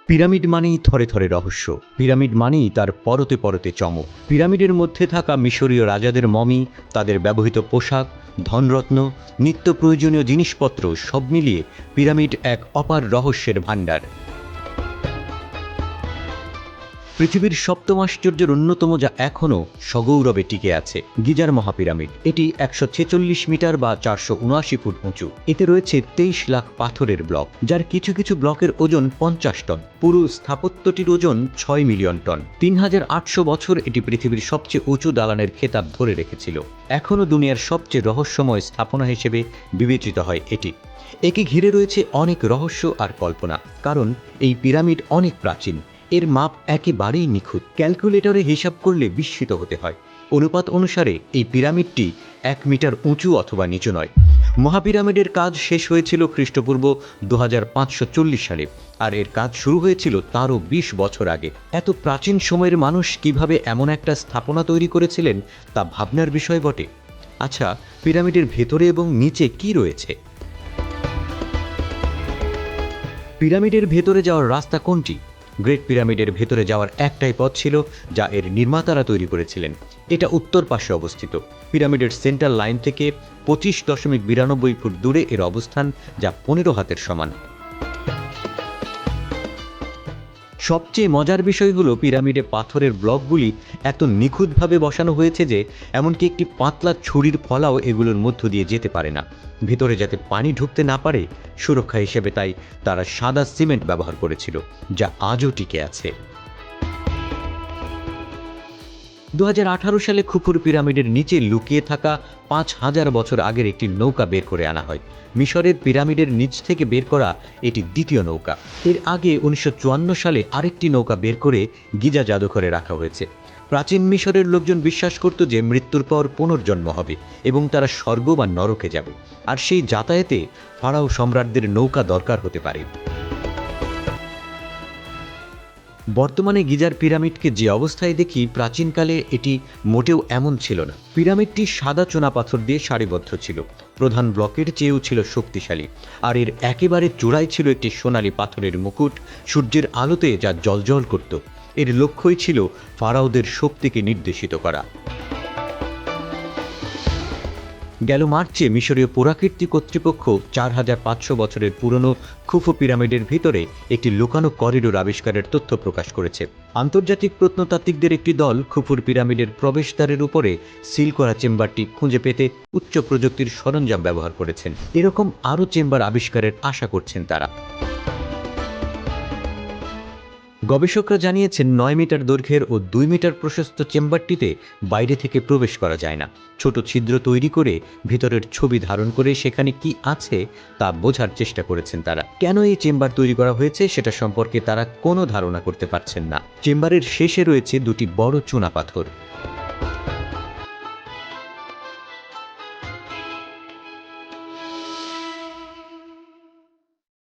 Pyramid মানেই থরে থরে রহস্য, পিরামিড মানেই তার পরতে পরতে চমক। পিরামিডের মধ্যে থাকা মিশরীয় রাজাদের মমি, তাদের ব্যবহৃত পোশাক, ধনরত্ন, নিত্য প্রয়োজনীয় জিনিসপত্র সব মিলিয়ে পিরামিড এক অপার রহস্যের ভাণ্ডার। পৃথিবীর সপ্তম আশ্চর্যের অন্যতম, যা এখনও সগৌরবে টিকে আছে, গিজার মহাপিরামিড। এটি ১৪৬ মিটার বা ৪৭৯ ফুট উঁচু। এতে রয়েছে ২৩ লাখ পাথরের ব্লক, যার কিছু কিছু ব্লকের ওজন ৫০ টন। পুরো স্থাপত্যটির ওজন ৬ মিলিয়ন টন। ৩৮০০ বছর এটি পৃথিবীর সবচেয়ে উঁচু দালানের খেতাব ধরে রেখেছিল। এখনও দুনিয়ার সবচেয়ে রহস্যময় স্থাপনা হিসেবে বিবেচিত হয় এটি। একে ঘিরে রয়েছে অনেক রহস্য আর কল্পনা, কারণ এই পিরামিড অনেক প্রাচীন। এর মাপ একেবারেই নিখুঁত, ক্যালকুলেটরে হিসাব করলে বিস্মিত হতে হয়। অনুপাত অনুসারে এই পিরামিডটি ১ মিটার উঁচু অথবা নিচু নয়। মহাপিরামিডের কাজ শেষ হয়েছিল খ্রিস্টপূর্ব ২৫৪০ সালে, আর এর কাজ শুরু হয়েছিল তারও ২০ বছর আগে। এত প্রাচীন সময়ের মানুষ কিভাবে এমন একটা স্থাপনা তৈরি করেছিলেন তা ভাবনার বিষয় বটে। আচ্ছা, পিরামিডের ভেতরে এবং নিচে কি রয়েছে? পিরামিডের ভেতরে যাওয়ার রাস্তা কোনটি? গ্রেট পিরামিডের ভেতরে যাওয়ার একটাই পথ ছিল, যা এর নির্মাতারা তৈরি করেছিলেন। এটা উত্তর পাশে অবস্থিত। পিরামিডের সেন্ট্রাল লাইন থেকে ২৫.৯২ ফুট দূরে এর অবস্থান, যা ১৫ হাতের সমান। সবচেয়ে মজার বিষয় হলো, পিরামিডে পাথরের ব্লকগুলি এত নিখুঁতভাবে বসানো হয়েছে যে এমনকি একটি পাতলা ছুরির ফলাও এগুলোর মধ্য দিয়ে যেতে পারে না। ভেতরে যাতে পানি ঢুকতে না পারে, সুরক্ষা হিসেবে তাই তারা সাদা সিমেন্ট ব্যবহার করেছিল, যা আজও টিকে আছে। ২০১৮ সালে খুফুর পিরামিডের নিচে লুকিয়ে থাকা ৫,০০০ বছর আগের একটি নৌকা বের করে আনা হয়। মিশরের পিরামিডের নিচ থেকে বের করা এটি দ্বিতীয় নৌকা। এর আগে ১৯৫৪ সালে আরেকটি নৌকা বের করে গিজা জাদুঘরে রাখা হয়েছে। প্রাচীন মিশরের লোকজন বিশ্বাস করত যে মৃত্যুর পর পুনর্জন্ম হবে এবং তারা স্বর্গ বা নরকে যাবে, আর সেই যাতায়াতে ফারাও সম্রাটদের নৌকা দরকার হতে পারে। বর্তমানে গিজার পিরামিডকে যে অবস্থায় দেখি, প্রাচীনকালে এটি মোটেও এমন ছিল না। পিরামিডটি সাদা চুনাপাথর দিয়ে সারিবদ্ধ ছিল, প্রধান ব্লকের চেয়েও ছিল শক্তিশালী, আর এর একেবারে চূড়ায় ছিল একটি সোনালী পাথরের মুকুট, সূর্যের আলোতে যা জ্বলজ্বল করত। এর লক্ষ্যই ছিল ফারাওদের শক্তিকে নির্দেশিত করা। গেল মার্চে মিশরীয় পুরাকীর্তি কর্তৃপক্ষ ৪৫০০ বছরের পুরনো খুফু পিরামিডের ভিতরে একটি লুকানো করিডোর আবিষ্কারের তথ্য প্রকাশ করেছে। আন্তর্জাতিক প্রত্নতাত্ত্বিকদের একটি দল খুফুর পিরামিডের প্রবেশদ্বারের উপরে সিল করা চেম্বারটি খুঁজে পেতে উচ্চ প্রযুক্তির সরঞ্জাম ব্যবহার করেছেন। এরকম আরও চেম্বার আবিষ্কারের আশা করছেন তারা। গবেষকরা জানিয়েছেন, ৯ মিটার দৈর্ঘ্যের ও ২ মিটার প্রশস্ত চেম্বারটিতে বাইরে থেকে প্রবেশ করা যায় না। ছোট ছিদ্র তৈরি করে ভিতরের ছবি ধারণ করে সেখানে কি আছে তা বোঝার চেষ্টা করেছেন তারা। কেন এই চেম্বার তৈরি করা হয়েছে সেটা সম্পর্কে তারা কোনো ধারণা করতে পারছেন না। চেম্বারের শেষে রয়েছে দুটি বড় চুনাপাথর।